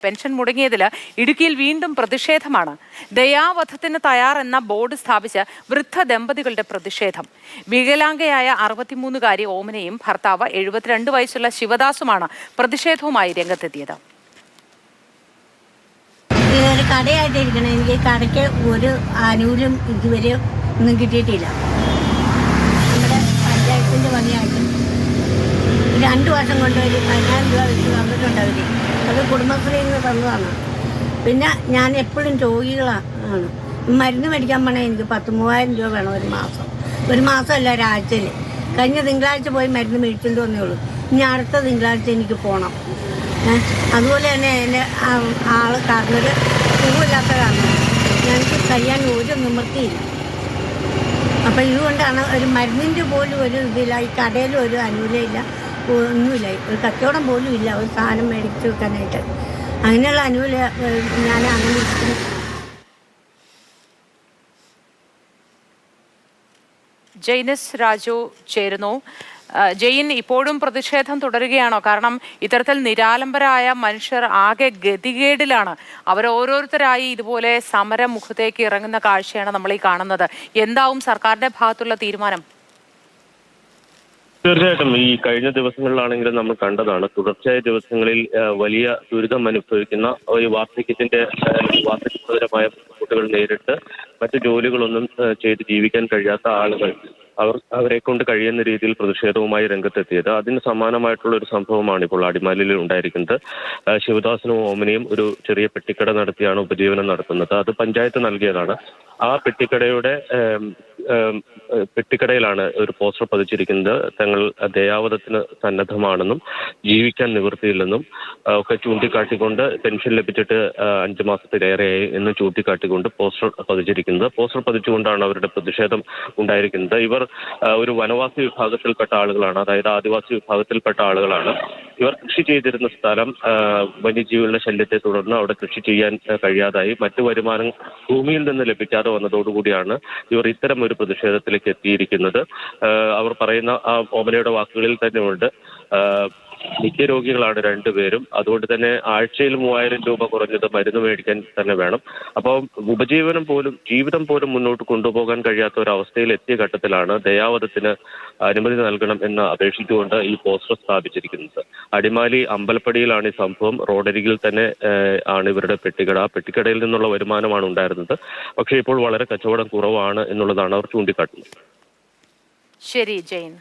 Pension മുടങ്ങിയതിൽ ഇടുക്കിയിൽ വീണ്ടും പ്രതിഷേധമാണ്. ദയാവധത്തിന് തയ്യാറെന്ന ബോർഡ് സ്ഥാപിച്ച് വൃദ്ധ ദമ്പതികളുടെ പ്രതിഷേധം. വികലാംഗയായ 63-കാരി ഓമനയും ഭർത്താവ് 72 വയസ്സുള്ള ശിവദാസുമാണ് പ്രതിഷേധവുമായി രംഗത്തെത്തിയത്. കടയായിട്ടിരിക്കണം. എനിക്ക് കടയ്ക്ക് ഒരു ആനുകൂല്യം ഇതുവരെ ഒന്നും കിട്ടിയിട്ടില്ല. നമ്മുടെ പഞ്ചായത്തിൻ്റെ പണിയായിട്ട് 2 വർഷം കൊണ്ട് ഒരു 10,000 രൂപ വെച്ച് തന്നിട്ടുണ്ട് അവർ. അത് കുടുംബശ്രീയിൽ നിന്ന് തന്നതാണ്. പിന്നെ ഞാൻ എപ്പോഴും രോഗികളാണ്. മരുന്ന് മേടിക്കാൻ പോണേ എനിക്ക് 10,000-3000 രൂപ വേണം ഒരു മാസമല്ല, ഒരാഴ്ചയിൽ. കഴിഞ്ഞ തിങ്കളാഴ്ച പോയി മരുന്ന് മേടിച്ചുകൊണ്ട് വന്നേ ഉള്ളൂ. ഇനി അടുത്ത തിങ്കളാഴ്ച എനിക്ക് പോകണം. അതുപോലെ തന്നെ എൻ്റെ ആൾ കാരണത് സുഖമില്ലാത്ത കാരണം ഞങ്ങൾക്ക് കഴിയാൻ ഒരു നിവൃത്തിയില്ല. അപ്പം ഇതുകൊണ്ടാണ് ഒരു മരുന്നിൻ്റെ പോലും ഒരു ഇതില്ല, ഈ കടയിലും ഒരു ആനുകൂല്യമില്ല, ഒന്നുമില്ല, ഒരു കച്ചവടം പോലും ഇല്ല ഒരു സാധനം മേടിച്ച് വെക്കാനായിട്ട്. അങ്ങനെയുള്ള ആനുകൂല്യം ഞാൻ അങ്ങനെ ഇരിക്കുന്നു. ജെയിനിസ് രാജു ചേരുന്നു. ജെയിൻ, ഇപ്പോഴും പ്രതിഷേധം തുടരുകയാണോ? കാരണം ഇത്തരത്തിൽ നിരാലംബരായ മനുഷ്യർ ആകെ ഗതികേടിലാണ്. അവരോരോരുത്തരായി ഇതുപോലെ സമരമുഖത്തേക്ക് ഇറങ്ങുന്ന കാഴ്ചയാണ് നമ്മൾ ഈ കാണുന്നത്. എന്താവും സർക്കാരിന്റെ ഭാഗത്തുള്ള തീരുമാനം? തീർച്ചയായിട്ടും ഈ കഴിഞ്ഞ ദിവസങ്ങളിലാണെങ്കിലും നമ്മൾ കണ്ടതാണ്, തുടർച്ചയായ ദിവസങ്ങളിൽ വലിയ ദുരിതം അനുഭവിക്കുന്ന ഒരു വാർദ്ധക്യപരമായ ബുദ്ധിമുട്ടുകൾ നേരിട്ട് മറ്റു ജോലികളൊന്നും ചെയ്ത് ജീവിക്കാൻ കഴിയാത്ത ആളുകൾ അവരെ കൊണ്ട് കഴിയുന്ന രീതിയിൽ പ്രതിഷേധവുമായി രംഗത്തെത്തിയത്. അതിന് സമാനമായിട്ടുള്ള ഒരു സംഭവമാണ് ഇപ്പോൾ അടിമാലിയിൽ ഉണ്ടായിരിക്കുന്നത്. ശിവദാസനും ഓമനയും ഒരു ചെറിയ പെട്ടിക്കട നടത്തിയാണ് ഉപജീവനം നടത്തുന്നത്. അത് പഞ്ചായത്ത് നൽകിയതാണ്. ആ പെട്ടിക്കടയിലാണ് ഒരു പോസ്റ്റർ പതിച്ചിരിക്കുന്നത്. തങ്ങൾ ദയാവധത്തിന് സന്നദ്ധമാണെന്നും ജീവിക്കാൻ നിവൃത്തിയില്ലെന്നും ഒക്കെ ചൂണ്ടിക്കാട്ടിക്കൊണ്ട്, പെൻഷൻ ലഭിച്ചിട്ട് 5 മാസത്തിലേറെയായി എന്ന് ചൂണ്ടിക്കാട്ടിക്കൊണ്ട് പോസ്റ്റർ പതിച്ചിരിക്കുന്നത്. പോസ്റ്റർ പതിച്ചുകൊണ്ടാണ് അവരുടെ പ്രതിഷേധം ഉണ്ടായിരിക്കുന്നത്. ഇവർ ഒരു വനവാസി വിഭാഗത്തിൽപ്പെട്ട ആളുകളാണ്, അതായത് ആദിവാസി വിഭാഗത്തിൽപ്പെട്ട ആളുകളാണ്. ഇവർ കൃഷി ചെയ്തിരുന്ന സ്ഥലം വന്യജീവികളുടെ ശല്യത്തെ തുടർന്ന് അവിടെ കൃഷി ചെയ്യാൻ കഴിയാതായി മറ്റു വരുമാനം ഭൂമിയിൽ നിന്ന് ലഭിക്കാതെ വന്നതോടുകൂടിയാണ് ഇവർ ഇത്തരം ഒരു പ്രതിഷേധത്തിലേക്ക് എത്തിയിരിക്കുന്നത്. അവർ പറയുന്ന ആ ഓമനയുടെ വാക്കുകളിൽ തന്നെയുണ്ട്, നിത്യരോഗികളാണ് 2 പേരും. അതുകൊണ്ട് തന്നെ ആഴ്ചയിൽ 3000 രൂപ കുറഞ്ഞത് മരുന്ന് മേടിക്കാൻ തന്നെ വേണം. അപ്പോൾ ജീവിതം പോലും മുന്നോട്ട് കൊണ്ടുപോകാൻ കഴിയാത്ത ഒരു അവസ്ഥയിൽ എത്തിയ ഘട്ടത്തിലാണ് ദയാവധത്തിന് അനുമതി നൽകണം എന്ന് അപേക്ഷിച്ചുകൊണ്ട് ഈ പോസ്റ്റർ സ്ഥാപിച്ചിരിക്കുന്നത്. അടിമാലി അമ്പലപ്പടിയിലാണ് ഈ സംഭവം. റോഡരികിൽ തന്നെ ആണ് ഇവരുടെ പെട്ടിക്കട. ആ പെട്ടിക്കടയിൽ നിന്നുള്ള വരുമാനമാണ് ഉണ്ടായിരുന്നത്. പക്ഷേ ഇപ്പോൾ വളരെ കച്ചവടം കുറവാണ് എന്നുള്ളതാണ് അവർ ചൂണ്ടിക്കാട്ടുന്നത്. ശരി ജെയിൻ.